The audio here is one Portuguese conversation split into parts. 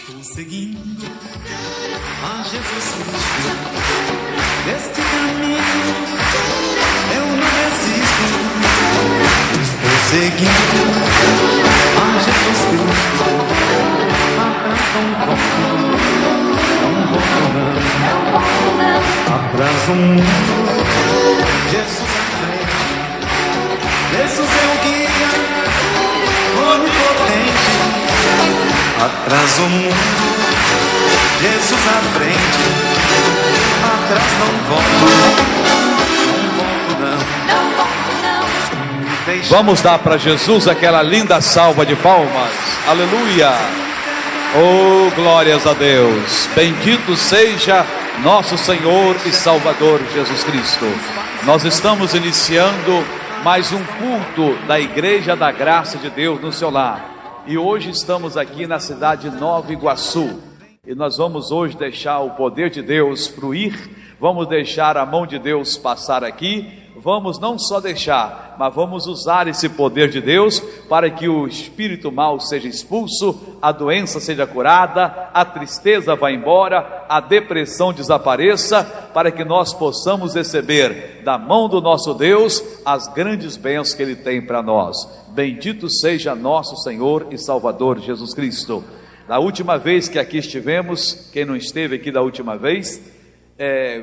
Estou seguindo a Jesus Cristo. Neste caminho eu não desisto. Estou seguindo a Jesus Cristo. Atrás não volto, não volto não. Atrás do mundo, Jesus à frente. Jesus é o guia onipotente. Atrás do mundo, Jesus à frente. Atrás não volto, não volto não. Vamos dar para Jesus aquela linda salva de palmas. Aleluia. Oh, glórias a Deus. Bendito seja nosso Senhor e Salvador Jesus Cristo. Nós estamos iniciando mais um culto da Igreja da Graça de Deus no seu lar. E hoje estamos aqui na cidade de Nova Iguaçu. E nós vamos hoje deixar o poder de Deus fluir. Vamos deixar a mão de Deus passar aqui. Vamos não só deixar, mas vamos usar esse poder de Deus para que o espírito mau seja expulso, a doença seja curada, a tristeza vá embora, a depressão desapareça, para que nós possamos receber da mão do nosso Deus as grandes bênçãos que Ele tem para nós. Bendito seja nosso Senhor e Salvador Jesus Cristo. Na última vez que aqui estivemos, quem não esteve aqui da última vez,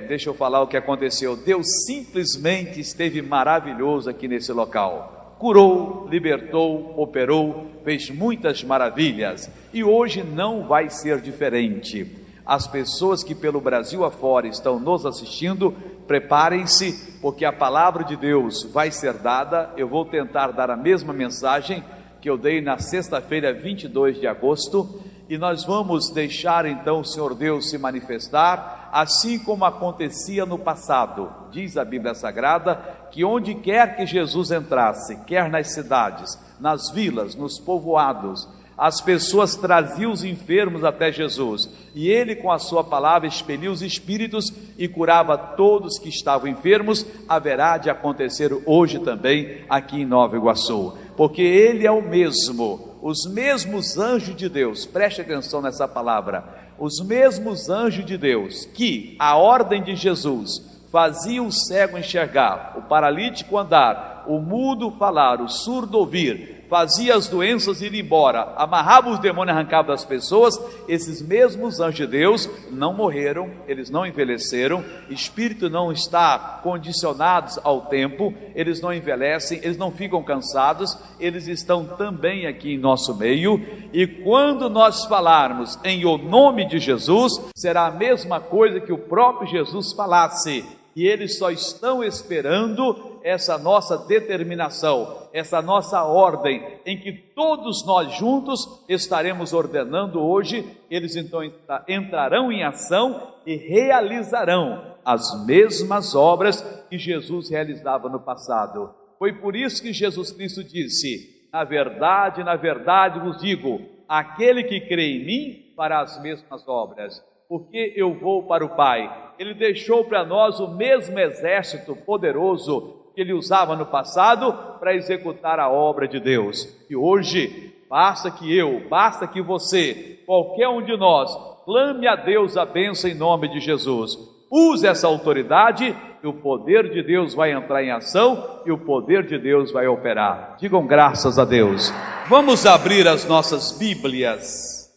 deixa eu falar o que aconteceu. Deus simplesmente esteve maravilhoso aqui nesse local. Curou, libertou, operou, fez muitas maravilhas. E hoje não vai ser diferente. As pessoas que pelo Brasil afora estão nos assistindo, preparem-se, porque a palavra de Deus vai ser dada. Eu vou tentar dar a mesma mensagem que eu dei na sexta-feira, 22 de agosto, e nós vamos deixar então o Senhor Deus se manifestar, assim como acontecia no passado. Diz a Bíblia Sagrada que onde quer que Jesus entrasse, quer nas cidades, nas vilas, nos povoados, as pessoas traziam os enfermos até Jesus, e Ele com a sua palavra expelia os espíritos e curava todos que estavam enfermos. Haverá de acontecer hoje também aqui em Nova Iguaçu, porque Ele é o mesmo. Os mesmos anjos de Deus, preste atenção nessa palavra, os mesmos anjos de Deus que, à ordem de Jesus, faziam o cego enxergar, o paralítico andar, o mudo falar, o surdo ouvir, fazia as doenças ir embora, amarrava os demônios, arrancava das pessoas. Esses mesmos anjos de Deus não morreram, eles não envelheceram, espírito não está condicionados ao tempo, eles não envelhecem, eles não ficam cansados, eles estão também aqui em nosso meio. E quando nós falarmos em o nome de Jesus, será a mesma coisa que o próprio Jesus falasse, e eles só estão esperando essa nossa determinação, essa nossa ordem, em que todos nós juntos estaremos ordenando hoje. Eles então entrarão em ação e realizarão as mesmas obras que Jesus realizava no passado. Foi por isso que Jesus Cristo disse: na verdade vos digo, aquele que crê em mim fará as mesmas obras, porque eu vou para o Pai. Ele deixou para nós o mesmo exército poderoso que Ele usava no passado para executar a obra de Deus. E hoje, basta que você, qualquer um de nós, clame a Deus a bênção em nome de Jesus. Use essa autoridade e o poder de Deus vai entrar em ação e o poder de Deus vai operar. Digam graças a Deus. Vamos abrir as nossas Bíblias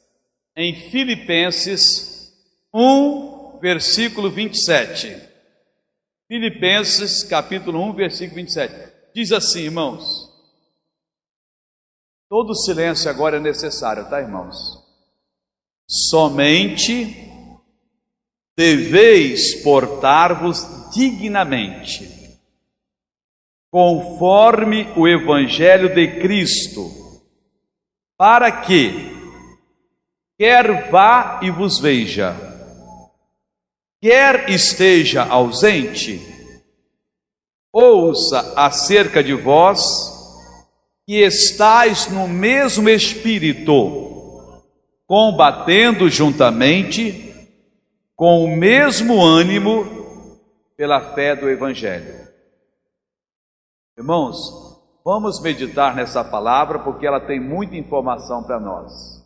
em Filipenses 1, versículo 27. Filipenses capítulo 1, versículo 27. Diz assim, irmãos. Todo silêncio agora é necessário, tá, irmãos? Somente deveis portar-vos dignamente, conforme o Evangelho de Cristo, para que, quer vá e vos veja, quer esteja ausente, ouça acerca de vós que estáis no mesmo espírito, combatendo juntamente com o mesmo ânimo pela fé do Evangelho. Irmãos, vamos meditar nessa palavra porque ela tem muita informação para nós.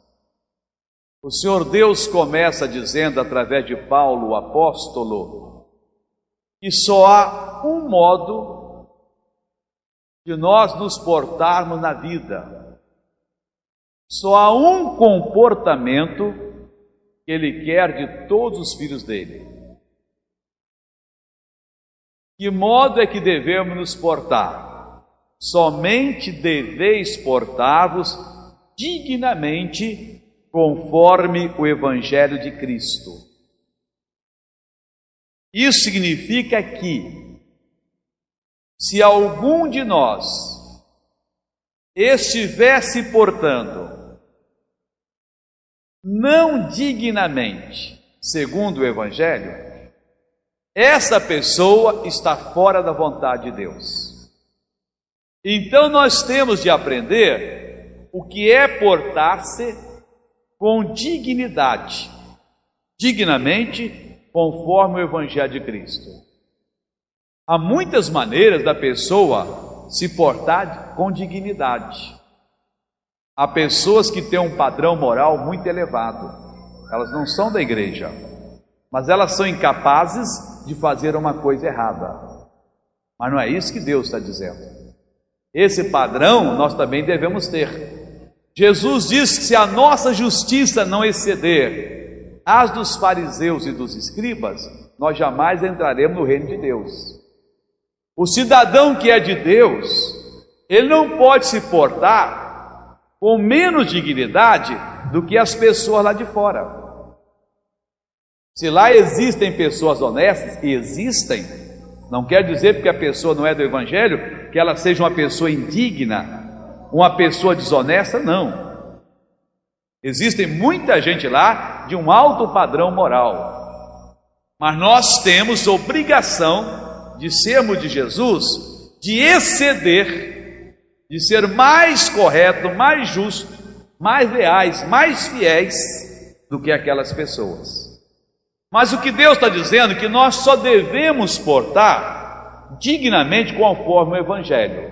O Senhor Deus começa dizendo, através de Paulo, o apóstolo, que só há um modo de nós nos portarmos na vida. Só há um comportamento que Ele quer de todos os filhos dele. Que modo é que devemos nos portar? Somente deveis portar-vos dignamente conforme o Evangelho de Cristo. Isso significa que, se algum de nós estivesse portando não dignamente, segundo o Evangelho, essa pessoa está fora da vontade de Deus. Então nós temos de aprender o que é portar-se com dignidade, dignamente, conforme o Evangelho de Cristo. Há muitas maneiras da pessoa se portar com dignidade. Há pessoas que têm um padrão moral muito elevado. Elas não são da igreja, mas elas são incapazes de fazer uma coisa errada. Mas não é isso que Deus está dizendo. Esse padrão nós também devemos ter. Jesus diz que se a nossa justiça não exceder as dos fariseus e dos escribas, nós jamais entraremos no reino de Deus. O cidadão que é de Deus, ele não pode se portar com menos dignidade do que as pessoas lá de fora. Se lá existem pessoas honestas, e existem, não quer dizer porque a pessoa não é do Evangelho, que ela seja uma pessoa indigna, uma pessoa desonesta, não. Existem muita gente lá de um alto padrão moral, mas nós temos obrigação de sermos de Jesus, de exceder, de ser mais correto, mais justo, mais leais, mais fiéis do que aquelas pessoas. Mas o que Deus está dizendo é que nós só devemos portar dignamente conforme o Evangelho.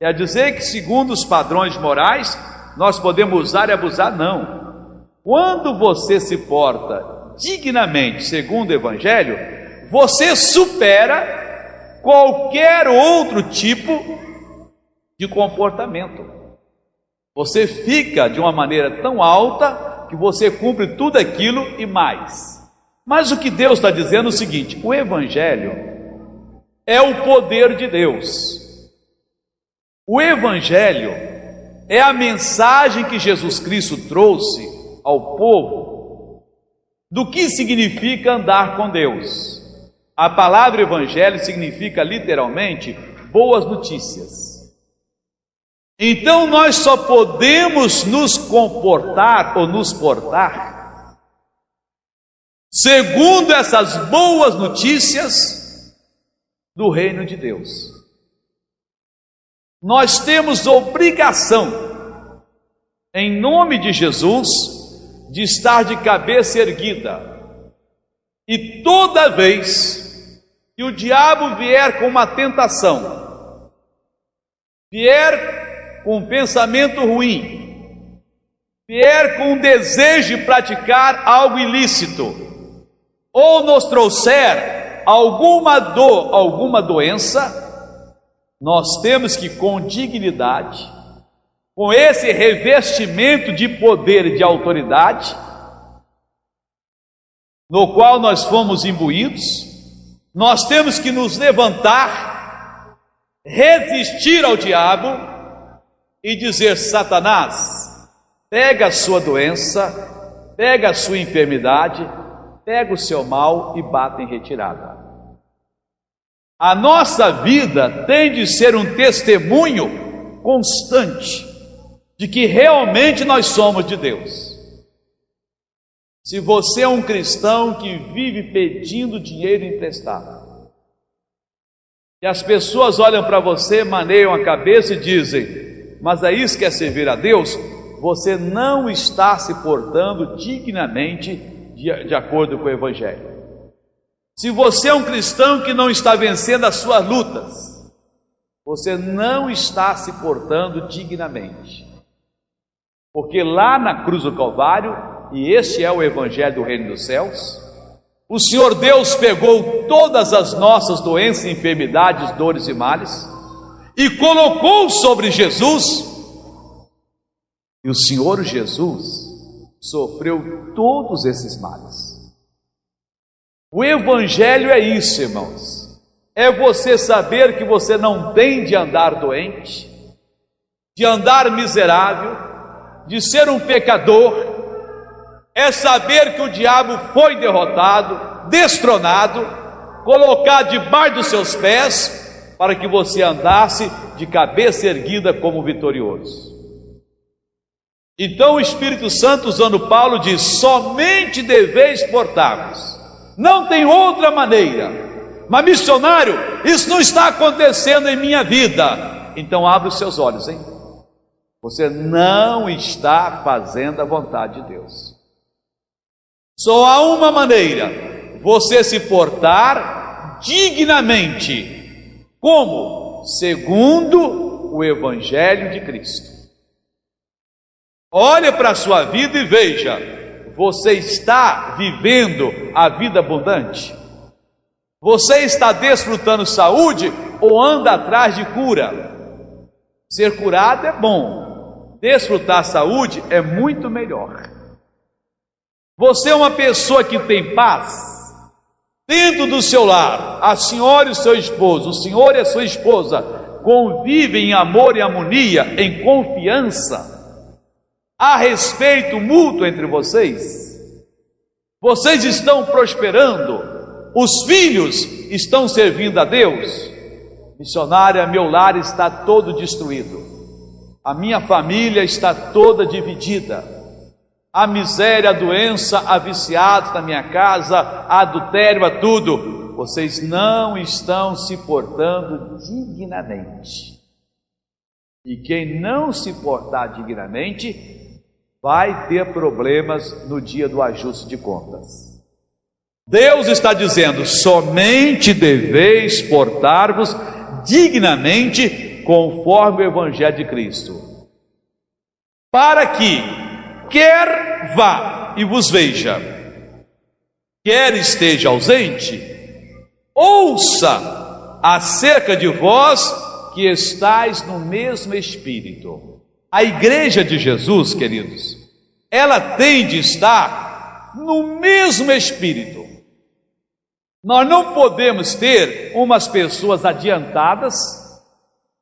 É dizer que segundo os padrões morais, nós podemos usar e abusar, não. Quando você se porta dignamente segundo o Evangelho, você supera qualquer outro tipo de comportamento. Você fica de uma maneira tão alta que você cumpre tudo aquilo e mais. Mas o que Deus está dizendo é o seguinte: o Evangelho é o poder de Deus. O Evangelho é a mensagem que Jesus Cristo trouxe ao povo do que significa andar com Deus. A palavra Evangelho significa literalmente boas notícias. Então nós só podemos nos comportar ou nos portar segundo essas boas notícias do reino de Deus. Nós temos obrigação, em nome de Jesus, de estar de cabeça erguida. E toda vez que o diabo vier com uma tentação, vier com um pensamento ruim, vier com um desejo de praticar algo ilícito, ou nos trouxer alguma dor, alguma doença, nós temos que, com dignidade, com esse revestimento de poder e de autoridade, no qual nós fomos imbuídos, nós temos que nos levantar, resistir ao diabo e dizer: Satanás, pega a sua doença, pega a sua enfermidade, pega o seu mal e bata em retirada. A nossa vida tem de ser um testemunho constante de que realmente nós somos de Deus. Se você é um cristão que vive pedindo dinheiro emprestado, e as pessoas olham para você, maneiam a cabeça e dizem: mas é isso que é servir a Deus? Você não está se portando dignamente de acordo com o Evangelho. Se você é um cristão que não está vencendo as suas lutas, você não está se portando dignamente. Porque lá na cruz do Calvário, e este é o Evangelho do Reino dos Céus. O Senhor Deus pegou todas as nossas doenças, enfermidades, dores e males e colocou sobre Jesus, e o Senhor Jesus sofreu todos esses males. O Evangelho é isso, irmãos, é você saber que você não tem de andar doente, de andar miserável, de ser um pecador. É saber que o diabo foi derrotado, destronado, colocado debaixo dos seus pés, para que você andasse de cabeça erguida como vitorioso. Então o Espírito Santo, usando Paulo, diz: somente deveis portar-vos, não tem outra maneira. Mas missionário, isso não está acontecendo em minha vida. Então abre os seus olhos, hein? Você não está fazendo a vontade de Deus. Só há uma maneira: você se portar dignamente. Como? Segundo o Evangelho de Cristo. Olhe para a sua vida e veja: você está vivendo a vida abundante? Você está desfrutando saúde ou anda atrás de cura? Ser curado é bom, desfrutar saúde é muito melhor. Você é uma pessoa que tem paz dentro do seu lar. A senhora e o seu esposo, o senhor e a sua esposa convivem em amor e harmonia, em confiança. Há respeito mútuo entre vocês. Vocês estão prosperando. Os filhos estão servindo a Deus. Missionária, meu lar está todo destruído. A minha família está toda dividida. A miséria, a doença, a viciados na minha casa, a adultério, a tudo. Vocês não estão se portando dignamente. E quem não se portar dignamente vai ter problemas no dia do ajuste de contas. Deus está dizendo: somente deveis portar-vos dignamente conforme o Evangelho de Cristo, para que quer vá e vos veja, quer esteja ausente, ouça acerca de vós que estáis no mesmo Espírito. A igreja de Jesus, queridos, ela tem de estar no mesmo Espírito. Nós não podemos ter umas pessoas adiantadas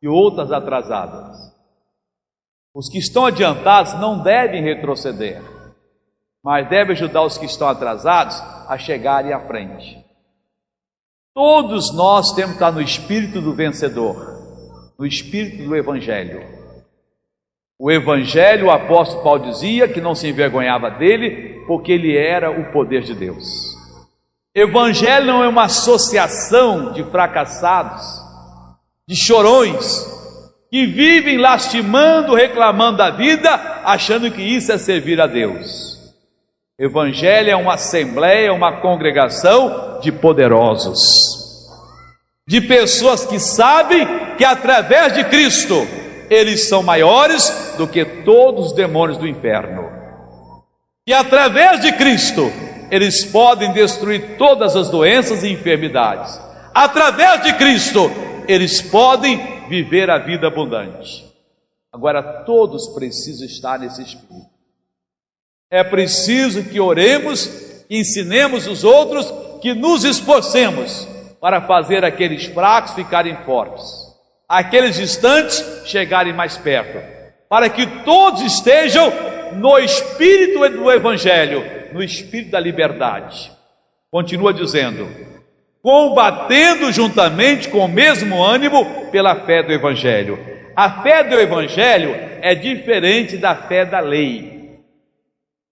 e outras atrasadas. Os que estão adiantados não devem retroceder, mas devem ajudar os que estão atrasados a chegarem à frente. Todos nós temos que estar no espírito do vencedor, no espírito do Evangelho. O Evangelho, o apóstolo Paulo dizia que não se envergonhava dele, porque ele era o poder de Deus. Evangelho não é uma associação de fracassados, de chorões, que vivem lastimando, reclamando da vida, achando que isso é servir a Deus. Evangelho é uma assembleia, uma congregação de poderosos, de pessoas que sabem que através de Cristo eles são maiores do que todos os demônios do inferno, e através de Cristo eles podem destruir todas as doenças e enfermidades. Através de Cristo eles podem viver a vida abundante. Agora todos precisam estar nesse espírito. É preciso que oremos, ensinemos os outros, que nos esforcemos para fazer aqueles fracos ficarem fortes, aqueles distantes chegarem mais perto, para que todos estejam no espírito do Evangelho, no espírito da liberdade. Continua dizendo: combatendo juntamente com o mesmo ânimo pela fé do Evangelho. A fé do Evangelho é diferente da fé da lei.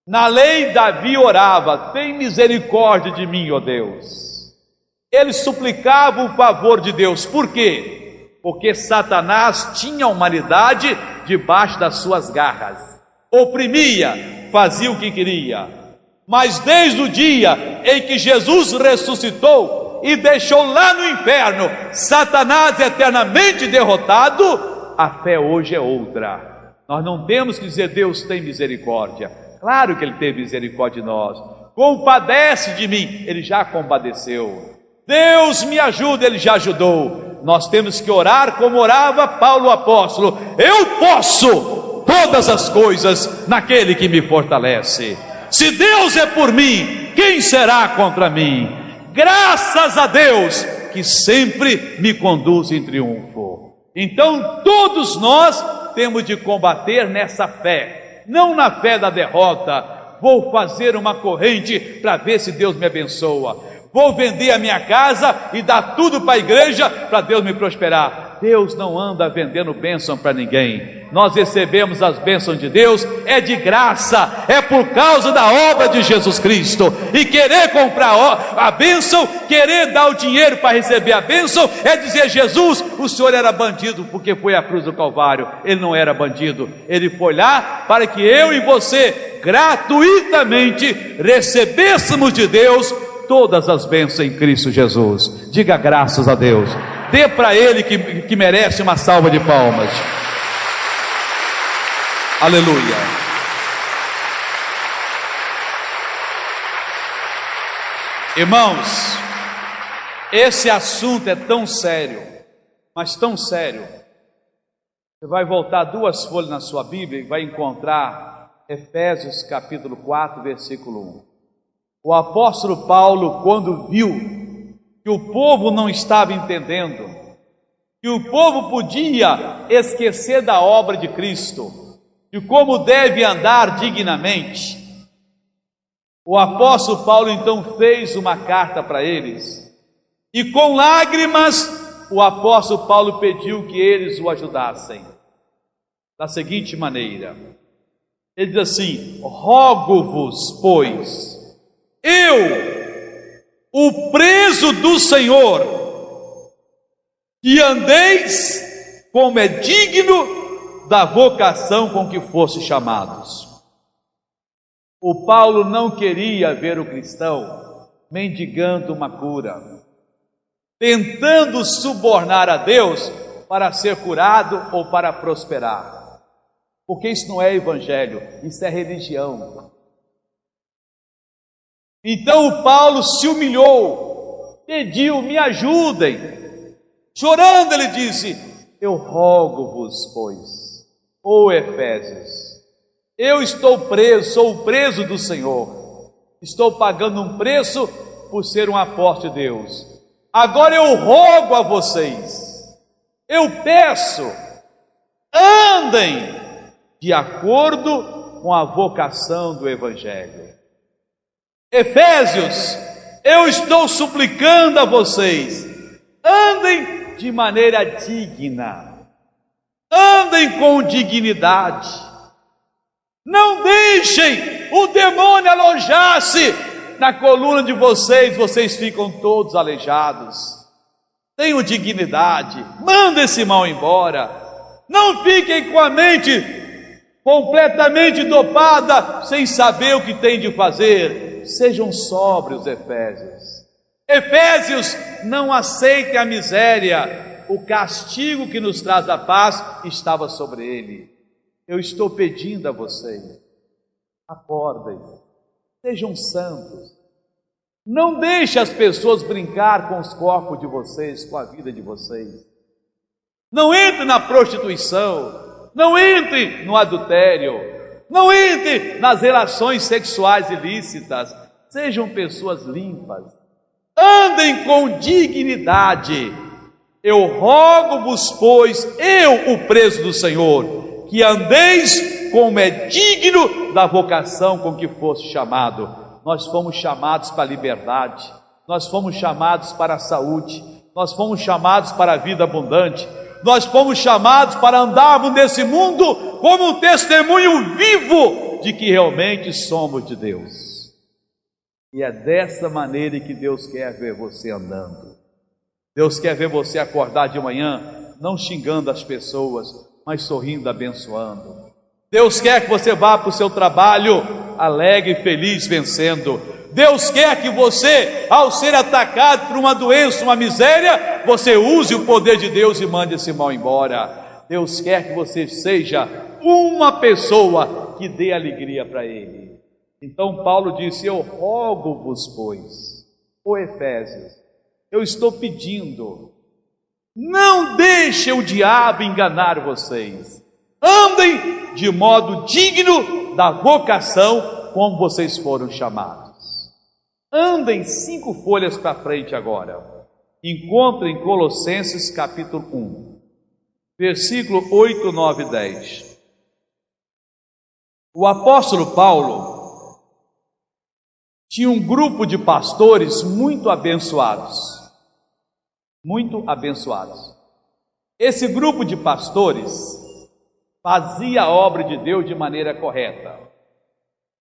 Na lei, Davi orava: tem misericórdia de mim, ó Deus. Ele suplicava o favor de Deus. Por quê? Porque Satanás tinha a humanidade debaixo das suas garras, oprimia, fazia o que queria. Mas desde o dia em que Jesus ressuscitou e deixou lá no inferno Satanás eternamente derrotado, a fé hoje é outra. Nós não temos que dizer Deus tem misericórdia. Claro que Ele teve misericórdia de nós. Compadece de mim, Ele já compadeceu. Deus me ajuda, Ele já ajudou. Nós temos que orar como orava Paulo o apóstolo: eu posso todas as coisas naquele que me fortalece. Se Deus é por mim, quem será contra mim? Graças a Deus que sempre me conduz em triunfo. Então todos nós temos de combater nessa fé, não na fé da derrota. Vou fazer uma corrente para ver se Deus me abençoa. Vou vender a minha casa e dar tudo para a igreja para Deus me prosperar. Deus não anda vendendo bênção para ninguém. Nós recebemos as bênçãos de Deus, é de graça, é por causa da obra de Jesus Cristo. E querer comprar a bênção, querer dar o dinheiro para receber a bênção, é dizer: Jesus, o Senhor era bandido porque foi à cruz do Calvário. Ele não era bandido, Ele foi lá para que eu e você gratuitamente recebêssemos de Deus todas as bênçãos em Cristo Jesus. Diga graças a Deus. Dê para Ele que merece uma salva de palmas. Aleluia. Irmãos, esse assunto é tão sério, mas tão sério. Você vai voltar 2 folhas na sua Bíblia e vai encontrar Efésios capítulo 4, versículo 1. O apóstolo Paulo, quando viu que o povo não estava entendendo, que o povo podia esquecer da obra de Cristo, de como deve andar dignamente, o apóstolo Paulo então fez uma carta para eles, e com lágrimas o apóstolo Paulo pediu que eles o ajudassem, da seguinte maneira. Ele diz assim: rogo-vos, pois, eu, o preso do Senhor, que andeis como é digno da vocação com que fosse chamados. O Paulo não queria ver o cristão mendigando uma cura, tentando subornar a Deus para ser curado ou para prosperar, porque isso não é evangelho, isso é religião. Então o Paulo se humilhou, pediu: me ajudem. Chorando ele disse: eu rogo-vos, pois, ó Efésios, eu estou preso, sou o preso do Senhor, estou pagando um preço por ser um apóstolo de Deus. Agora eu rogo a vocês, eu peço, andem de acordo com a vocação do Evangelho. Efésios, eu estou suplicando a vocês, andem de maneira digna, andem com dignidade, não deixem o demônio alojar-se na coluna de vocês, vocês ficam todos aleijados. Tenham dignidade, manda esse mal embora, não fiquem com a mente completamente dopada, sem saber o que tem de fazer. Sejam sóbrios, Efésios. Efésios, não aceitem a miséria. O castigo que nos traz a paz estava sobre ele. Eu estou pedindo a vocês, acordem, sejam santos. Não deixe as pessoas brincar com os corpos de vocês, com a vida de vocês. Não entre na prostituição, não entre no adultério, não entre nas relações sexuais ilícitas. Sejam pessoas limpas, andem com dignidade. Eu rogo-vos, pois, eu, o preso do Senhor, que andeis como é digno da vocação com que foste chamado. Nós fomos chamados para a liberdade, nós fomos chamados para a saúde, nós fomos chamados para a vida abundante, nós fomos chamados para andarmos nesse mundo como um testemunho vivo de que realmente somos de Deus. E é dessa maneira que Deus quer ver você andando. Deus quer ver você acordar de manhã, não xingando as pessoas, mas sorrindo, abençoando. Deus quer que você vá para o seu trabalho alegre e feliz, vencendo. Deus quer que você, ao ser atacado por uma doença, uma miséria, você use o poder de Deus e mande esse mal embora. Deus quer que você seja uma pessoa que dê alegria para Ele. Então Paulo disse: eu rogo-vos, pois, ó Efésios, eu estou pedindo, não deixe o diabo enganar vocês, andem de modo digno da vocação como vocês foram chamados. Andem 5 folhas para frente agora. Encontrem Colossenses capítulo 1, versículo 8, 9 e 10. O apóstolo Paulo tinha um grupo de pastores muito abençoados. Muito abençoados. Esse grupo de pastores fazia a obra de Deus de maneira correta.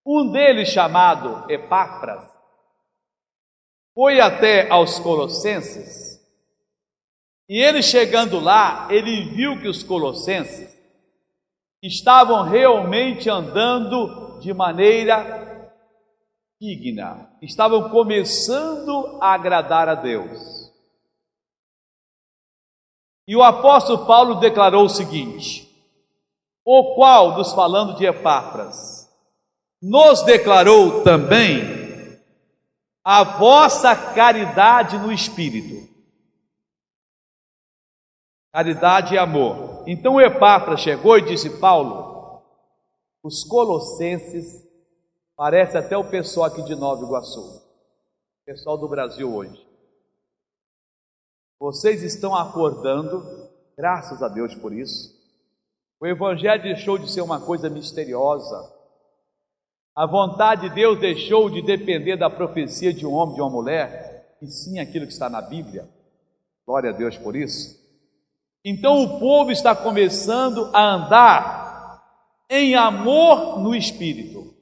Um deles, chamado Epáfras, foi até aos Colossenses, e ele chegando lá, ele viu que os colossenses estavam realmente andando de maneira digna, estavam começando a agradar a Deus. E o apóstolo Paulo declarou o seguinte: o qual, nos falando de Epáfras, nos declarou também a vossa caridade no Espírito. Caridade e amor. Então Epáfras chegou e disse: Paulo, os colossenses, parece até o pessoal aqui de Nova Iguaçu, pessoal do Brasil hoje. Vocês estão acordando, graças a Deus por isso. O Evangelho deixou de ser uma coisa misteriosa. A vontade de Deus deixou de depender da profecia de um homem, de uma mulher, e sim aquilo que está na Bíblia. Glória a Deus por isso. Então o povo está começando a andar em amor no Espírito.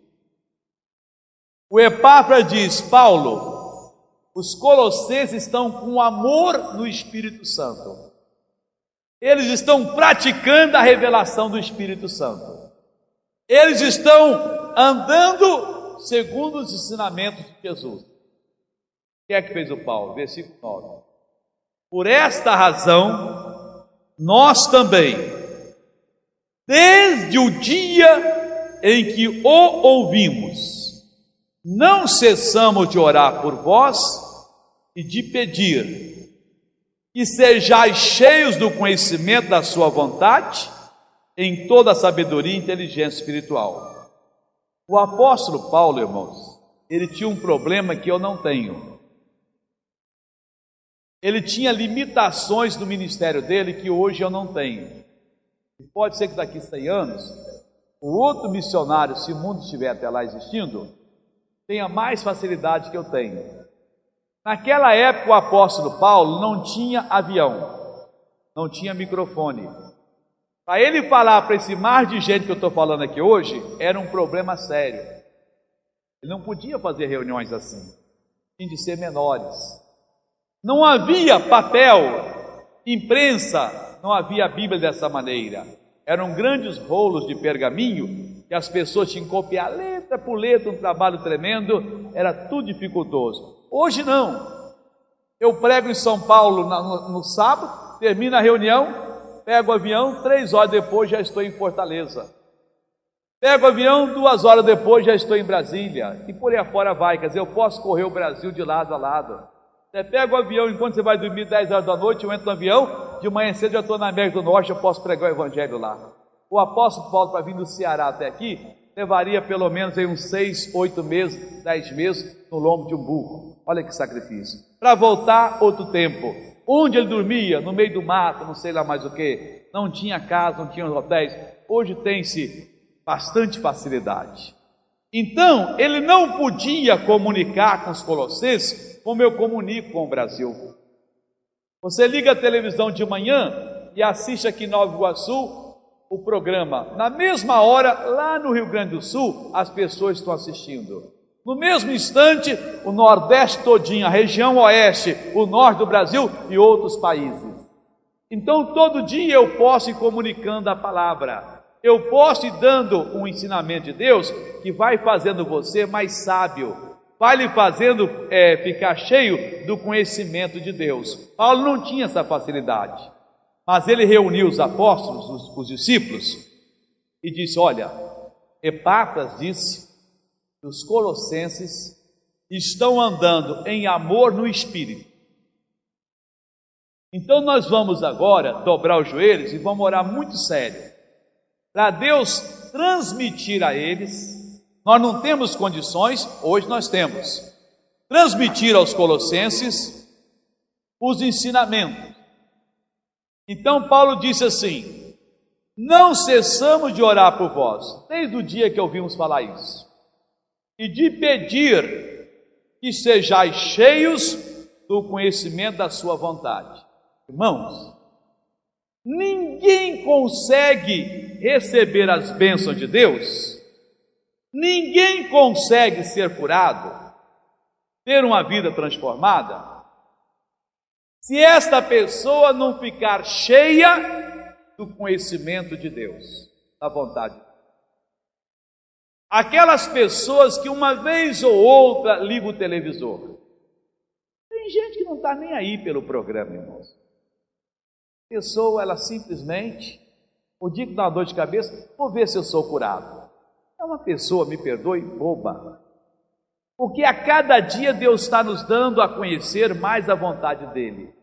O Epáfras diz: Paulo, os colossenses estão com amor no Espírito Santo. Eles estão praticando a revelação do Espírito Santo. Eles estão andando segundo os ensinamentos de Jesus. O que é que fez o Paulo? Versículo 9. Por esta razão, nós também, desde o dia em que o ouvimos, não cessamos de orar por vós e de pedir que sejais cheios do conhecimento da sua vontade, em toda a sabedoria e inteligência espiritual. O apóstolo Paulo, irmãos, ele tinha um problema que eu não tenho. Ele tinha limitações no ministério dele que hoje eu não tenho. E pode ser que daqui a 100 anos, o outro missionário, se o mundo estiver até lá existindo, tenha mais facilidade que eu tenho. Naquela época o apóstolo Paulo não tinha avião, não tinha microfone. Para ele falar para esse mar de gente que eu estou falando aqui hoje, era um problema sério. Ele não podia fazer reuniões assim, tinha de ser menores. Não havia papel, imprensa, não havia a Bíblia dessa maneira. Eram grandes rolos de pergaminho que as pessoas tinham que copiar letra por letra, um trabalho tremendo, era tudo dificultoso. Hoje não. Eu prego em São Paulo no sábado, termina a reunião, pego o avião, 3 horas depois já estou em Fortaleza. Pego o avião, 2 horas depois já estou em Brasília. E por aí afora vai, quer dizer, eu posso correr o Brasil de lado a lado. Você pega o avião, enquanto você vai dormir 10 horas da noite, eu entro no avião, de manhã cedo já estou na América do Norte, eu posso pregar o Evangelho lá. O apóstolo Paulo, para vir do Ceará até aqui, levaria pelo menos aí uns 6, 8 meses, 10 meses no lombo de um burro. Olha que sacrifício. Para voltar, outro tempo. Onde ele dormia? No meio do mato, não sei lá mais o que. Não tinha casa, não tinha hotéis. Hoje tem-se bastante facilidade. Então, ele não podia comunicar com os colossenses como eu comunico com o Brasil. Você liga a televisão de manhã e assiste aqui em Nova Iguaçu o programa. Na mesma hora, lá no Rio Grande do Sul, as pessoas estão assistindo. No mesmo instante, o Nordeste todinho, a região Oeste, o Norte do Brasil e outros países. Então, todo dia eu posso ir comunicando a palavra. Eu posso ir dando um ensinamento de Deus que vai fazendo você mais sábio, vai lhe fazendo ficar cheio do conhecimento de Deus. Paulo não tinha essa facilidade, mas ele reuniu os apóstolos, os discípulos, e disse: olha, Epáfras disse Os colossenses estão andando em amor no Espírito. Então nós vamos agora dobrar os joelhos e vamos orar muito sério, para Deus transmitir a eles. Nós não temos condições, hoje nós temos, transmitir aos colossenses os ensinamentos. Então Paulo disse assim: não cessamos de orar por vós, desde o dia que ouvimos falar isso, e de pedir que sejais cheios do conhecimento da sua vontade. Irmãos, ninguém consegue receber as bênçãos de Deus, ninguém consegue ser curado, ter uma vida transformada, se esta pessoa não ficar cheia do conhecimento de Deus, da vontade. Aquelas pessoas que uma vez ou outra ligam o televisor. Tem gente que não está nem aí pelo programa, irmãos. A pessoa, ela simplesmente, o dia que dá uma dor de cabeça, vou ver se eu sou curado. É uma pessoa, me perdoe, boba. Porque a cada dia Deus está nos dando a conhecer mais a vontade dEle.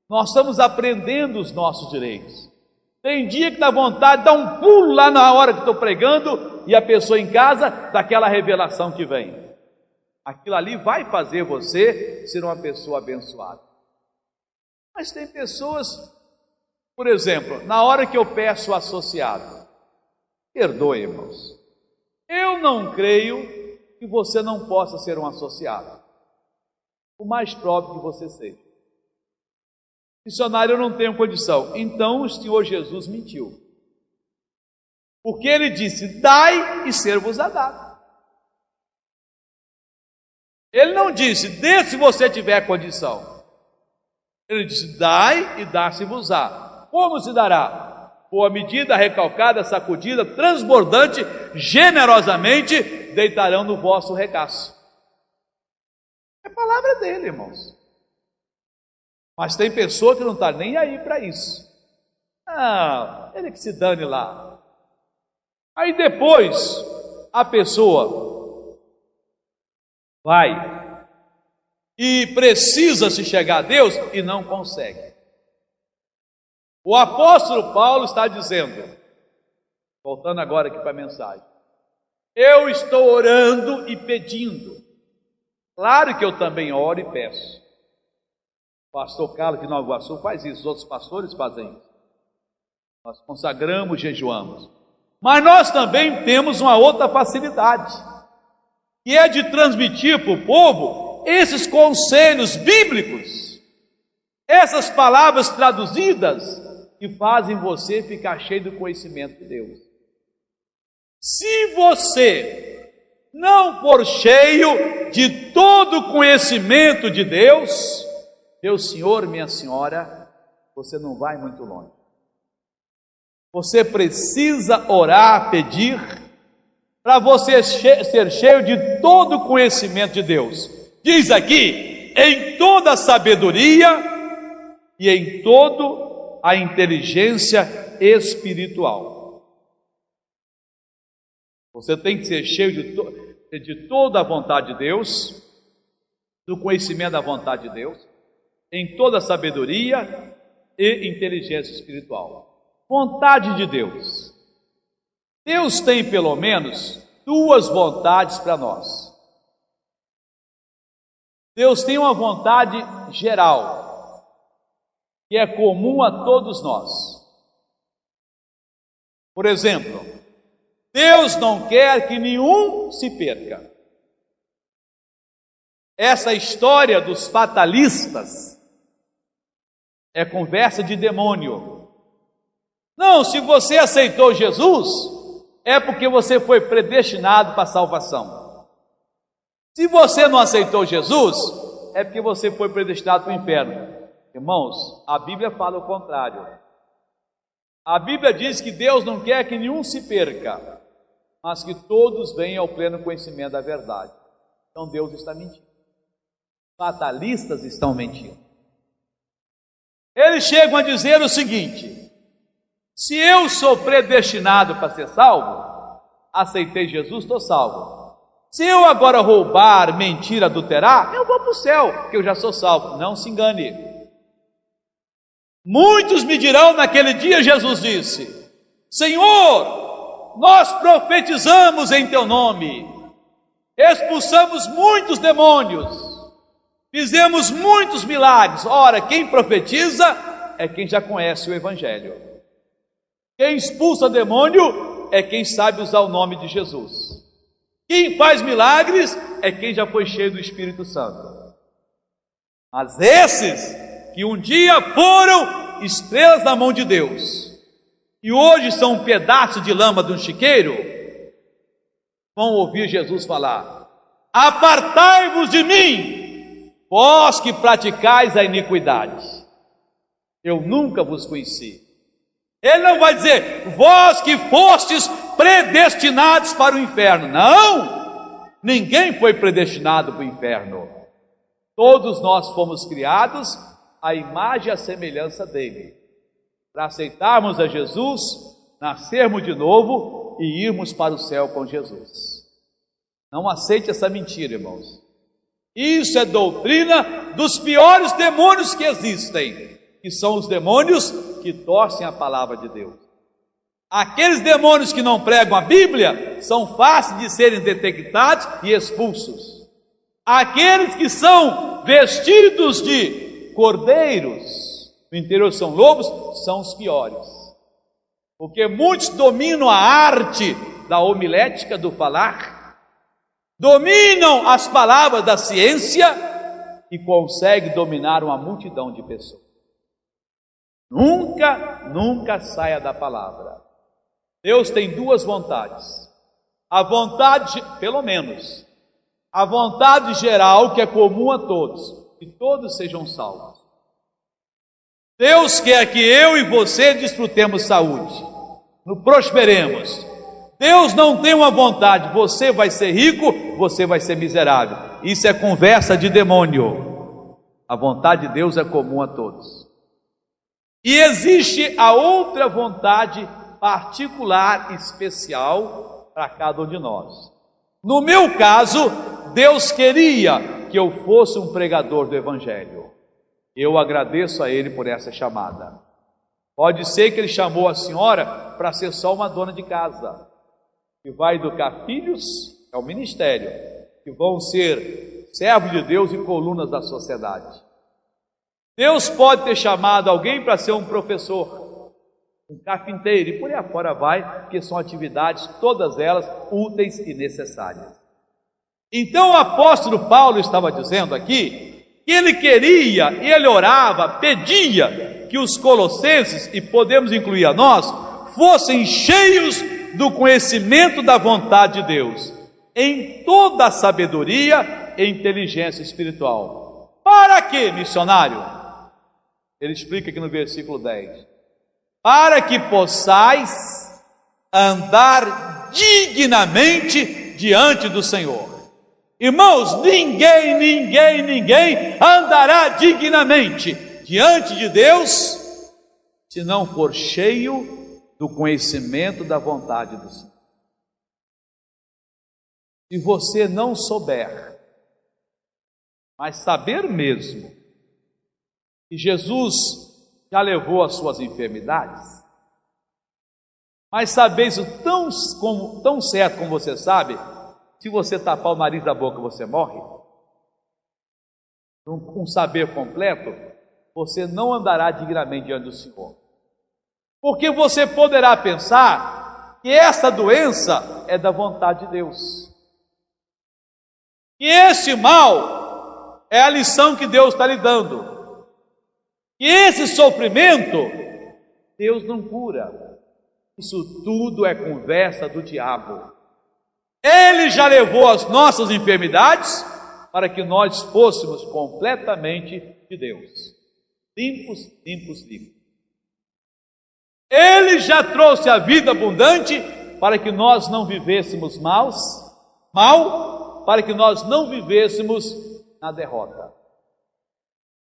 Nós estamos aprendendo os nossos direitos. Tem dia que dá vontade de dar um pulo lá na hora que estou pregando e a pessoa em casa, daquela revelação que vem. Aquilo ali vai fazer você ser uma pessoa abençoada. Mas tem pessoas, por exemplo, na hora que eu peço associado, perdoe, irmãos, eu não creio que você não possa ser um associado, o mais próprio que você seja. Missionário, eu não tenho condição. Então o Senhor Jesus mentiu, porque Ele disse: dai e ser-vos-á dado. Ele não disse: dê se você tiver condição. Ele disse: dai e dar-se-vos-á. Como se dará? Por medida, recalcada, sacudida, transbordante, generosamente deitarão no vosso regaço. É a palavra dele, irmãos. Mas tem pessoa que não está nem aí para isso. Ah, ele que se dane lá. Aí depois a pessoa vai e precisa se chegar a Deus e não consegue. O apóstolo Paulo está dizendo, voltando agora aqui para a mensagem, eu estou orando e pedindo. Claro que eu também oro e peço. O pastor Carlos de Nova Iguaçu faz isso, os outros pastores fazem isso. Nós consagramos, jejuamos. Mas nós também temos uma outra facilidade, que é de transmitir para o povo esses conselhos bíblicos, essas palavras traduzidas que fazem você ficar cheio do conhecimento de Deus. Se você não for cheio de todo o conhecimento de Deus, meu senhor, minha senhora, você não vai muito longe. Você precisa orar, pedir, para você ser cheio de todo o conhecimento de Deus. Diz aqui, em toda a sabedoria e em toda a inteligência espiritual. Você tem que ser cheio de toda a vontade de Deus, do conhecimento da vontade de Deus, em toda a sabedoria e inteligência espiritual. Vontade de Deus. Deus tem pelo menos duas vontades para nós. Deus tem uma vontade geral, que é comum a todos nós. Por exemplo, Deus não quer que nenhum se perca. Essa história dos fatalistas é conversa de demônio. Não, se você aceitou Jesus, é porque você foi predestinado para a salvação. Se você não aceitou Jesus, é porque você foi predestinado para o inferno. Irmãos, a Bíblia fala o contrário. A Bíblia diz que Deus não quer que nenhum se perca, mas que todos venham ao pleno conhecimento da verdade. Então Deus está mentindo. Fatalistas estão mentindo. Eles chegam a dizer o seguinte: se eu sou predestinado para ser salvo, aceitei Jesus, estou salvo. Se eu agora roubar, mentir, adulterar, eu vou para o céu, porque eu já sou salvo. Não se engane. Muitos me dirão naquele dia, Jesus disse: Senhor, nós profetizamos em teu nome, expulsamos muitos demônios, fizemos muitos milagres. Ora, quem profetiza é quem já conhece o Evangelho. Quem expulsa demônio é quem sabe usar o nome de Jesus. Quem faz milagres é quem já foi cheio do Espírito Santo. Mas esses que um dia foram estrelas na mão de Deus e hoje são um pedaço de lama de um chiqueiro, vão ouvir Jesus falar: apartai-vos de mim, vós que praticais a iniquidade, eu nunca vos conheci. Ele não vai dizer: vós que fostes predestinados para o inferno. Não! Ninguém foi predestinado para o inferno. Todos nós fomos criados à imagem e à semelhança dele, para aceitarmos a Jesus, nascermos de novo e irmos para o céu com Jesus. Não aceite essa mentira, irmãos. Isso é doutrina dos piores demônios que existem, que são os demônios que torcem a palavra de Deus. Aqueles demônios que não pregam a Bíblia são fáceis de serem detectados e expulsos. Aqueles que são vestidos de cordeiros, no interior são lobos, são os piores. Porque muitos dominam a arte da homilética, do falar, dominam as palavras da ciência e conseguem dominar uma multidão de pessoas. Nunca saia da palavra. Deus tem duas vontades. A vontade, pelo menos, a vontade geral que é comum a todos, que todos sejam salvos. Deus quer que eu e você desfrutemos saúde, prosperemos. Deus não tem uma vontade: você vai ser rico, você vai ser miserável. Isso é conversa de demônio. A vontade de Deus é comum a todos. E existe a outra vontade particular, especial para cada um de nós. No meu caso, Deus queria que eu fosse um pregador do Evangelho. Eu agradeço a Ele por essa chamada. Pode ser que Ele chamou a senhora para ser só uma dona de casa, que vai educar filhos, é o ministério, que vão ser servos de Deus e colunas da sociedade. Deus pode ter chamado alguém para ser um professor, um carpinteiro, e por aí afora vai, porque são atividades, todas elas úteis e necessárias. Então o apóstolo Paulo estava dizendo aqui que ele queria, ele orava, pedia que os colossenses, e podemos incluir a nós, fossem cheios do conhecimento da vontade de Deus, em toda a sabedoria e inteligência espiritual. Para quê, missionário? Ele explica aqui no versículo 10: para que possais andar dignamente diante do Senhor. Irmãos, ninguém andará dignamente diante de Deus se não for cheio do conhecimento da vontade do Senhor. Se você não souber, mas saber mesmo que Jesus já levou as suas enfermidades, mas saber isso tão certo como você sabe, se você tapar o nariz da boca você morre, com saber completo, você não andará dignamente diante do Senhor, porque você poderá pensar que essa doença é da vontade de Deus, que esse mal é a lição que Deus está lhe dando, que esse sofrimento Deus não cura. Isso tudo é conversa do diabo. Ele já levou as nossas enfermidades para que nós fôssemos completamente de Deus, limpos. Ele já trouxe a vida abundante para que nós não vivêssemos mal, para que nós não vivêssemos na derrota.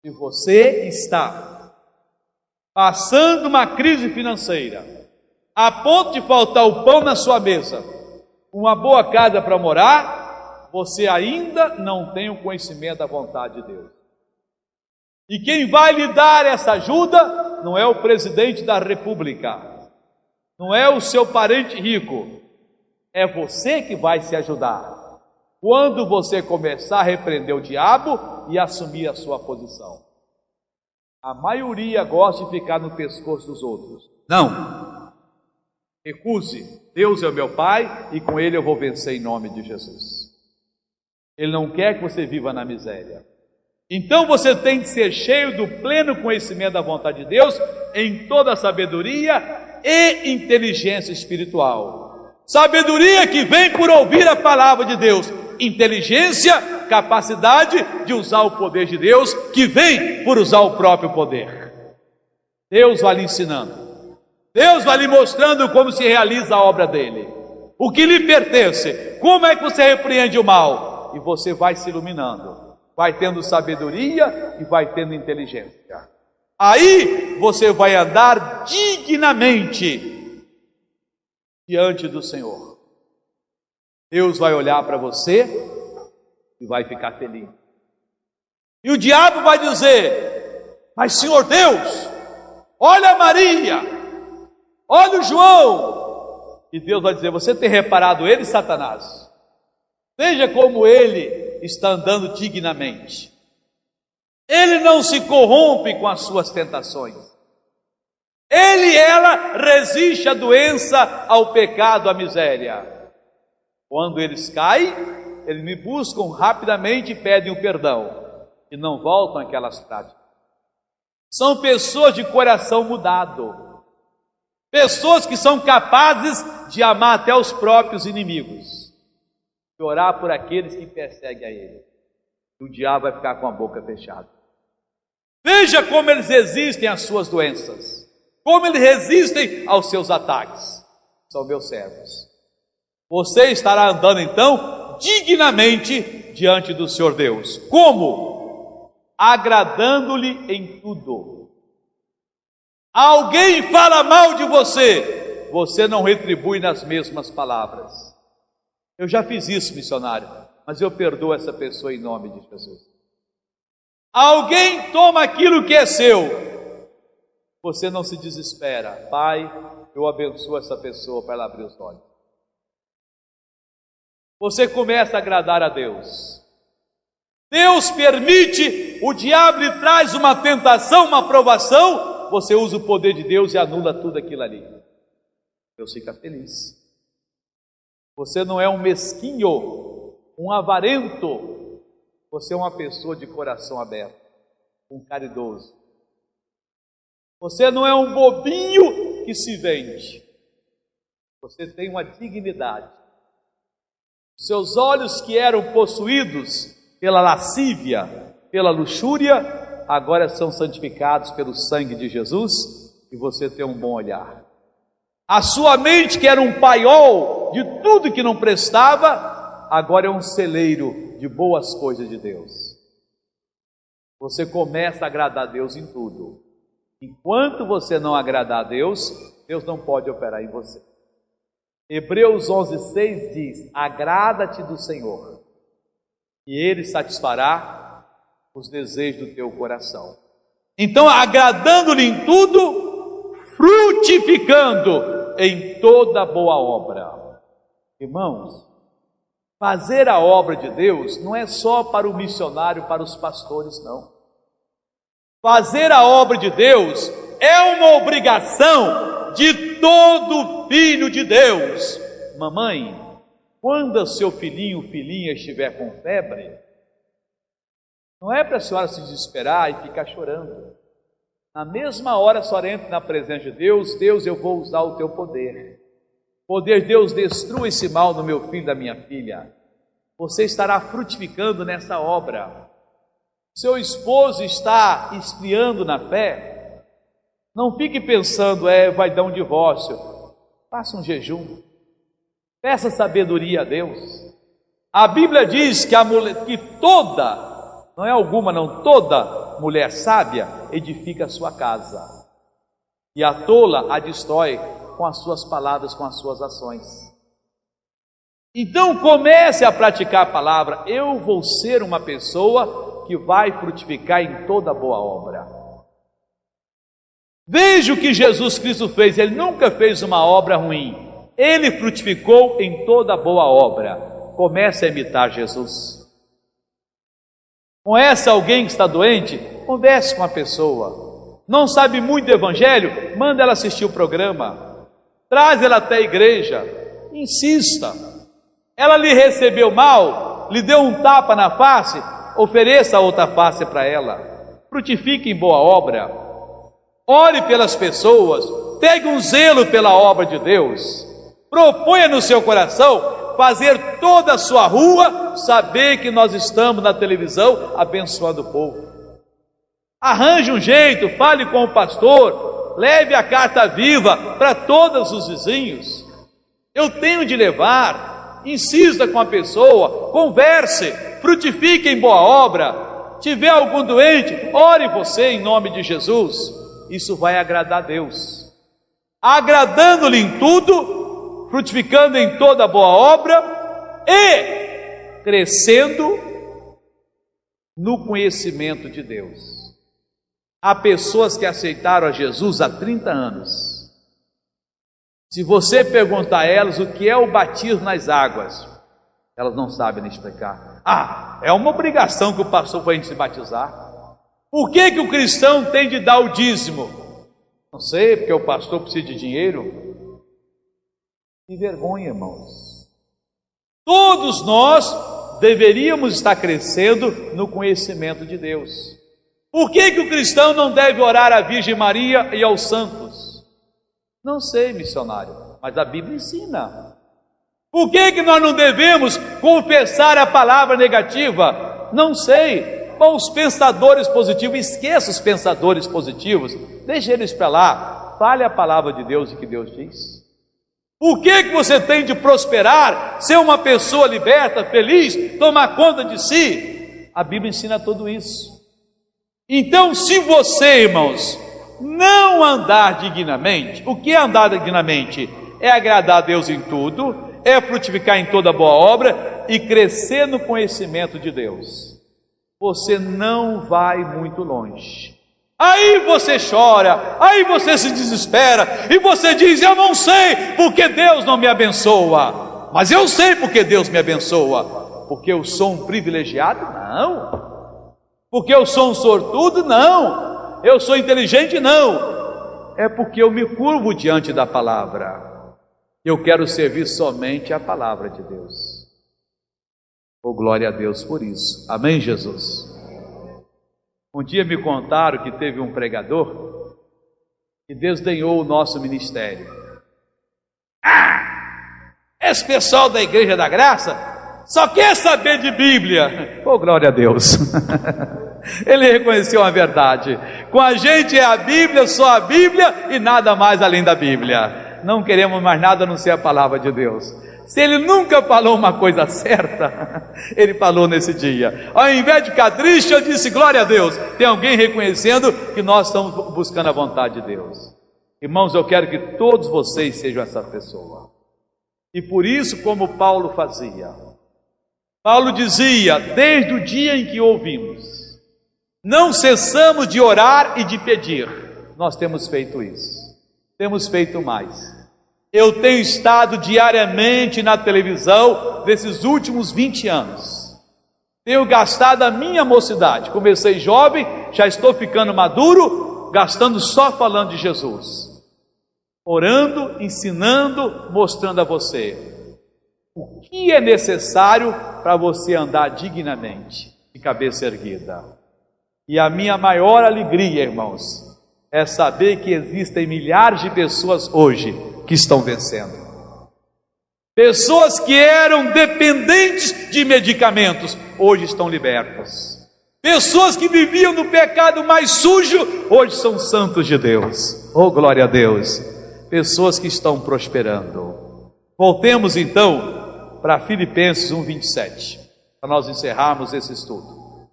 Se você está passando uma crise financeira, a ponto de faltar o pão na sua mesa, uma boa casa para morar, você ainda não tem o conhecimento da vontade de Deus. E quem vai lhe dar essa ajuda não é o presidente da República, não é o seu parente rico, é você que vai se ajudar. Quando você começar a repreender o diabo e assumir a sua posição. A maioria gosta de ficar no pescoço dos outros. Não. Recuse. Deus é o meu Pai e com Ele eu vou vencer em nome de Jesus. Ele não quer que você viva na miséria. Então você tem de ser cheio do pleno conhecimento da vontade de Deus em toda a sabedoria e inteligência espiritual. Sabedoria que vem por ouvir a palavra de Deus. Inteligência, capacidade de usar o poder de Deus, que vem por usar o próprio poder. Deus vai lhe ensinando. Deus vai lhe mostrando como se realiza a obra dele. O que lhe pertence. Como é que você repreende o mal? E você vai se iluminando. Vai tendo sabedoria e vai tendo inteligência. Aí você vai andar dignamente diante do Senhor. Deus vai olhar para você e vai ficar feliz. E o diabo vai dizer: mas Senhor Deus, olha Maria, olha o João. E Deus vai dizer: você tem reparado ele, Satanás? Veja como ele está andando dignamente. Ele não se corrompe com as suas tentações. Ele e ela resiste à doença, ao pecado, à miséria. Quando eles caem, eles me buscam rapidamente e pedem o perdão. E não voltam àquelas práticas. São pessoas de coração mudado. Pessoas que são capazes de amar até os próprios inimigos. De orar por aqueles que perseguem a ele. E o diabo vai ficar com a boca fechada. Veja como eles resistem às suas doenças. Como eles resistem aos seus ataques. São meus servos. Você estará andando então dignamente diante do Senhor Deus. Como? Agradando-lhe em tudo. Alguém fala mal de você, você não retribui nas mesmas palavras. Eu já fiz isso, missionário, mas eu perdoo essa pessoa em nome de Jesus. Alguém toma aquilo que é seu, você não se desespera. Pai, eu abençoo essa pessoa para ela abrir os olhos. Você começa a agradar a Deus. Deus permite, o diabo lhe traz uma tentação, uma provação, você usa o poder de Deus e anula tudo aquilo ali. Deus fica feliz. Você não é um mesquinho, um avarento, você é uma pessoa de coração aberto, um caridoso. Você não é um bobinho que se vende, você tem uma dignidade. Seus olhos que eram possuídos pela lascívia, pela luxúria, agora são santificados pelo sangue de Jesus e você tem um bom olhar. A sua mente, que era um paiol de tudo que não prestava, agora é um celeiro de boas coisas de Deus. Você começa a agradar a Deus em tudo. Enquanto você não agradar a Deus, Deus não pode operar em você. Hebreus 11:6 diz: agrada-te do Senhor, e Ele satisfará os desejos do teu coração. Então, agradando-lhe em tudo, frutificando em toda boa obra. Irmãos, fazer a obra de Deus não é só para o missionário, para os pastores, não. Fazer a obra de Deus é uma obrigação de todo filho de Deus. Mamãe, quando o seu filhinho, filhinha estiver com febre, não é para a senhora se desesperar e ficar chorando. Na mesma hora a senhora entra na presença de Deus. Deus, eu vou usar o teu poder. Poder de Deus, destrua esse mal no meu filho, da minha filha. Você estará frutificando nessa obra. Seu esposo está esfriando na fé. Não fique pensando, vai dar um divórcio. Faça um jejum. Peça sabedoria a Deus. A Bíblia diz que a mulher, que toda, não é alguma não, toda mulher sábia edifica a sua casa. E a tola a destrói com as suas palavras, com as suas ações. Então comece a praticar a palavra. Eu vou ser uma pessoa que vai frutificar em toda boa obra. Veja o que Jesus Cristo fez. Ele nunca fez uma obra ruim. Ele frutificou em toda boa obra. Comece a imitar Jesus. Conhece alguém que está doente? Converse com a pessoa. Não sabe muito do evangelho? Manda ela assistir o programa. Traz ela até a igreja. Insista. Ela lhe recebeu mal, lhe deu um tapa na face, ofereça outra face para ela. Frutifique em boa obra. Ore pelas pessoas, pegue um zelo pela obra de Deus. Proponha no seu coração fazer toda a sua rua saber que nós estamos na televisão abençoando o povo. Arranje um jeito, fale com o pastor, leve a carta viva para todos os vizinhos. Eu tenho de levar. Insista com a pessoa, converse, frutifique em boa obra. Tiver algum doente, ore você em nome de Jesus. Isso vai agradar a Deus. Agradando-lhe em tudo, frutificando em toda boa obra e crescendo no conhecimento de Deus. Há pessoas que aceitaram a Jesus há 30 anos. Se você perguntar a elas o que é o batismo nas águas, elas não sabem explicar. É uma obrigação que o pastor foi a gente se batizar. Por que o cristão tem de dar o dízimo? Não sei, porque o pastor precisa de dinheiro. Que vergonha, irmãos. Todos nós deveríamos estar crescendo no conhecimento de Deus. Por que o cristão não deve orar à Virgem Maria e aos santos? Não sei, missionário, mas a Bíblia ensina. Por que nós não devemos confessar a palavra negativa? Não sei. Bom, os pensadores positivos, esqueça os pensadores positivos, deixe eles para lá. Fale a palavra de Deus e que Deus diz. Por que você tem de prosperar, ser uma pessoa liberta, feliz, tomar conta de si? A Bíblia ensina tudo isso. Então, se você, irmãos, não andar dignamente, o que é andar dignamente? É agradar a Deus em tudo, é frutificar em toda boa obra e crescer no conhecimento de Deus. Você não vai muito longe. Aí você chora, aí você se desespera e você diz: eu não sei porque Deus não me abençoa. Mas eu sei porque Deus me abençoa. Porque eu sou um privilegiado? Não. Porque eu sou um sortudo? Não. Eu sou inteligente? Não. É porque eu me curvo diante da palavra. Eu quero servir somente a palavra de Deus. Oh, glória a Deus por isso. Amém, Jesus? Um dia me contaram que teve um pregador que desdenhou o nosso ministério. Esse pessoal da Igreja da Graça só quer saber de Bíblia. Oh, glória a Deus. Ele reconheceu a verdade. Com a gente é a Bíblia, só a Bíblia e nada mais além da Bíblia. Não queremos mais nada a não ser a palavra de Deus. Se ele nunca falou uma coisa certa, ele falou nesse dia. Ao invés de ficar triste, eu disse: glória a Deus. Tem alguém reconhecendo que nós estamos buscando a vontade de Deus. Irmãos, eu quero que todos vocês sejam essa pessoa. E por isso, como Paulo fazia, Paulo dizia: desde o dia em que ouvimos, não cessamos de orar e de pedir. Nós temos feito isso. Temos feito mais. Eu tenho estado diariamente na televisão nesses últimos 20 anos. Tenho gastado a minha mocidade. Comecei jovem, já estou ficando maduro, gastando só falando de Jesus. Orando, ensinando, mostrando a você o que é necessário para você andar dignamente, de cabeça erguida. E a minha maior alegria, irmãos, é saber que existem milhares de pessoas hoje que estão vencendo. Pessoas que eram dependentes de medicamentos, hoje estão libertas. Pessoas que viviam no pecado mais sujo, hoje são santos de Deus. Oh, glória a Deus. Pessoas que estão prosperando. Voltemos então para Filipenses 1:27, para nós encerrarmos esse estudo.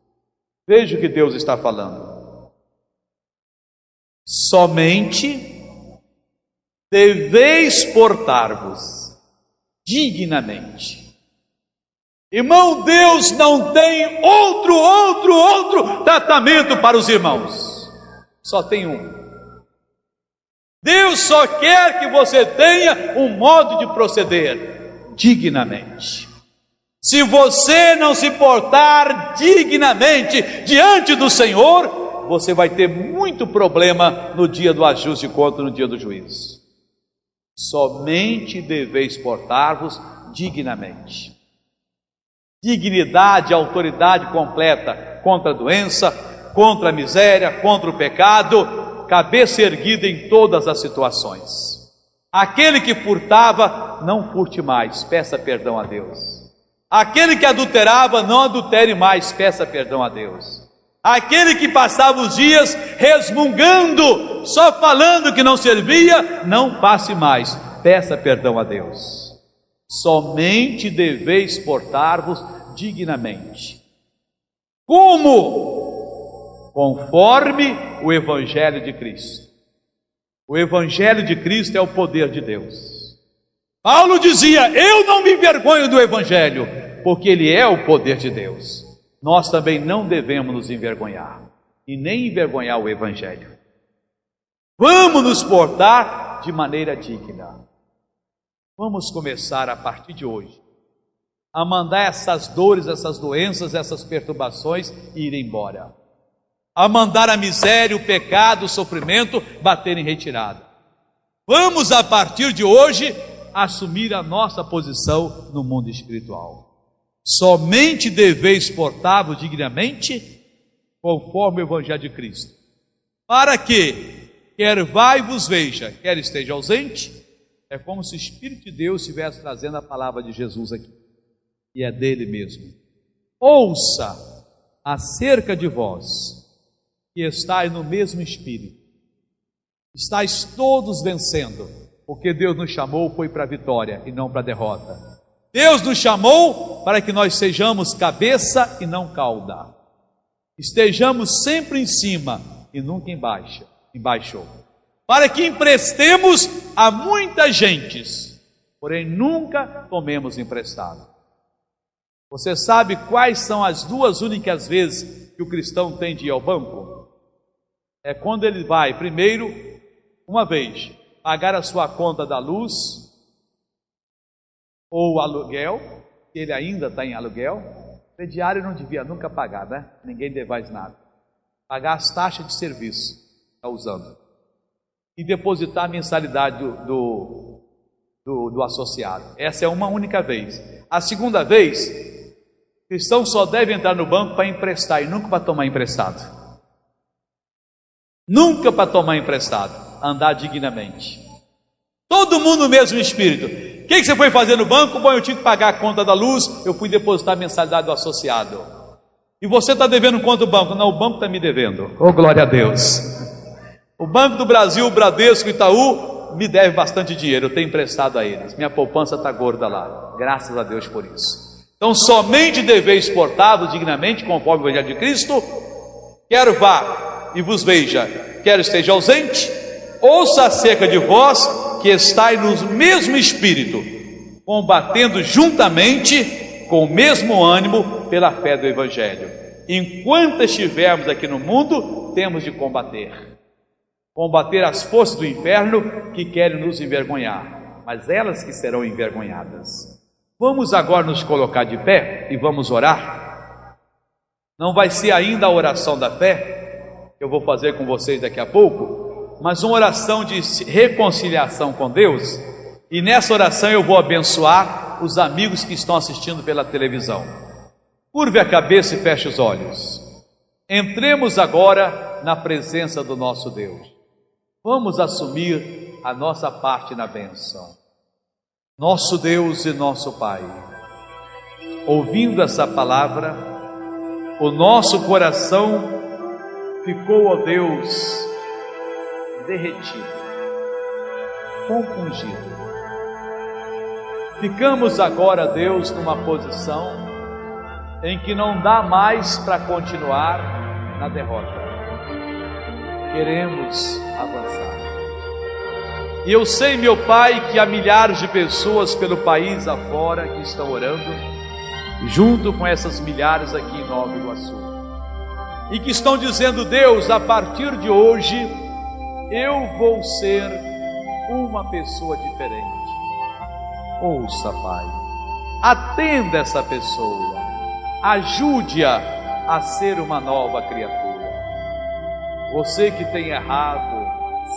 Veja o que Deus está falando. Somente deveis portar-vos dignamente Irmão, Deus não tem outro tratamento para os irmãos. Só tem um. Deus só quer que você tenha um modo de proceder dignamente. Se você não se portar dignamente diante do Senhor, você vai ter muito problema no dia do ajuste de contas, no dia do juízo. Somente deveis portar-vos dignamente. Dignidade, autoridade completa contra a doença, contra a miséria, contra o pecado, cabeça erguida em todas as situações. Aquele que furtava, não furte mais, peça perdão a Deus. Aquele que adulterava, não adultere mais, peça perdão a Deus. Aquele que passava os dias resmungando, só falando que não servia, não passe mais, peça perdão a Deus. Somente deveis portar-vos dignamente. Como? Conforme o Evangelho de Cristo. O Evangelho de Cristo é o poder de Deus. Paulo dizia: eu não me envergonho do Evangelho, porque ele é o poder de Deus. Nós também não devemos nos envergonhar, e nem envergonhar o Evangelho. Vamos nos portar de maneira digna. Vamos começar a partir de hoje a mandar essas dores, essas doenças, essas perturbações ir embora. A mandar a miséria, o pecado, o sofrimento bater em retirada. Vamos a partir de hoje assumir a nossa posição no mundo espiritual. Somente deveis portar-vos dignamente, conforme o Evangelho de Cristo, para que, quer vai vos veja, quer esteja ausente. É como se o Espírito de Deus estivesse trazendo a palavra de Jesus aqui, e é dele mesmo. Ouça acerca de vós, que estáis no mesmo Espírito, estáis todos vencendo, porque Deus nos chamou foi para a vitória e não para a derrota. Deus nos chamou para que nós sejamos cabeça e não cauda, estejamos sempre em cima e nunca embaixo, para que emprestemos a muitas gentes, porém nunca tomemos emprestado. Você sabe quais são as duas únicas vezes que o cristão tem de ir ao banco? É quando ele vai, primeiro, uma vez, pagar a sua conta da luz, ou aluguel, que ele ainda está em aluguel. Crediário não devia nunca pagar, né? Ninguém devais nada. Pagar as taxas de serviço, está usando. E depositar a mensalidade do associado. Essa é uma única vez. A segunda vez, o cristão só deve entrar no banco para emprestar e nunca para tomar emprestado. Nunca para tomar emprestado, andar dignamente. Todo mundo no mesmo espírito. O que você foi fazer no banco? Bom, eu tive que pagar a conta da luz, eu fui depositar a mensalidade do associado. E você está devendo quanto o banco? Não, o banco está me devendo. Oh, glória a Deus. O Banco do Brasil, o Bradesco, o Itaú, me deve bastante dinheiro, eu tenho emprestado a eles. Minha poupança está gorda lá, graças a Deus por isso. Então, somente deveis portar-vos dignamente, conforme o Evangelho de Cristo, quer vá e vos veja, quer esteja ausente, ouça acerca de vós, que estáis no mesmo espírito, combatendo juntamente, com o mesmo ânimo, pela fé do Evangelho. Enquanto estivermos aqui no mundo, temos de combater as forças do inferno que querem nos envergonhar, mas elas que serão envergonhadas. Vamos agora nos colocar de pé e vamos orar. Não vai ser ainda a oração da fé, que eu vou fazer com vocês daqui a pouco, mas uma oração de reconciliação com Deus, e nessa oração eu vou abençoar os amigos que estão assistindo pela televisão. Curve a cabeça e feche os olhos. Entremos agora na presença do nosso Deus. Vamos assumir a nossa parte na bênção. Nosso Deus e nosso Pai, ouvindo essa palavra, o nosso coração ficou, ó Deus, derretido, compungido. Ficamos agora, Deus, numa posição em que não dá mais para continuar na derrota. Queremos avançar. E eu sei, meu Pai, que há milhares de pessoas pelo país afora que estão orando, junto com essas milhares aqui em Nova Iguaçu, e que estão dizendo: Deus, a partir de hoje eu vou ser uma pessoa diferente. Ouça, Pai, atenda essa pessoa, ajude-a a ser uma nova criatura. Você que tem errado,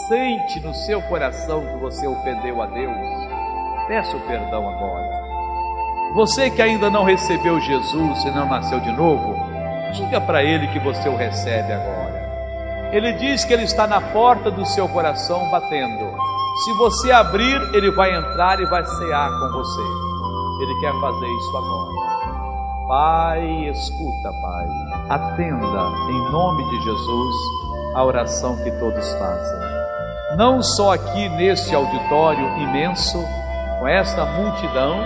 sente no seu coração que você ofendeu a Deus, peça o perdão agora. Você que ainda não recebeu Jesus e não nasceu de novo, diga para Ele que você o recebe agora. Ele diz que Ele está na porta do seu coração batendo. Se você abrir, Ele vai entrar e vai cear com você. Ele quer fazer isso agora. Pai, escuta, Pai, atenda em nome de Jesus a oração que todos fazem. Não só aqui neste auditório imenso, com esta multidão,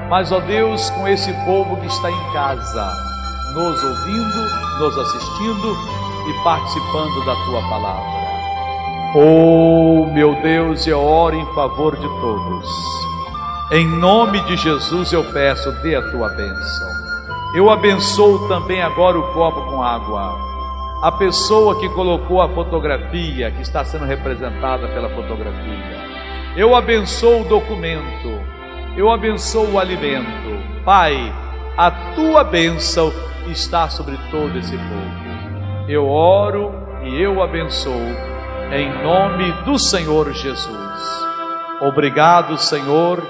mas, ó Deus, com esse povo que está em casa, nos ouvindo, nos assistindo e participando da Tua palavra. Oh, meu Deus, eu oro em favor de todos. Em nome de Jesus eu peço, dê a Tua bênção. Eu abençoo também agora o copo com água. A pessoa que colocou a fotografia, que está sendo representada pela fotografia. Eu abençoo o documento. Eu abençoo o alimento. Pai, a Tua bênção está sobre todo esse povo. Eu oro e eu abençoo em nome do Senhor Jesus. Obrigado, Senhor,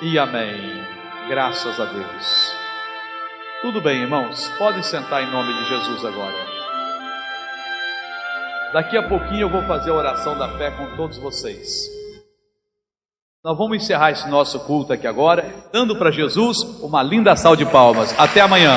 e amém. Graças a Deus. Tudo bem, irmãos, podem sentar em nome de Jesus agora. Daqui a pouquinho eu vou fazer a oração da fé com todos vocês. Nós vamos encerrar esse nosso culto aqui agora, dando para Jesus uma linda salva de palmas. Até amanhã.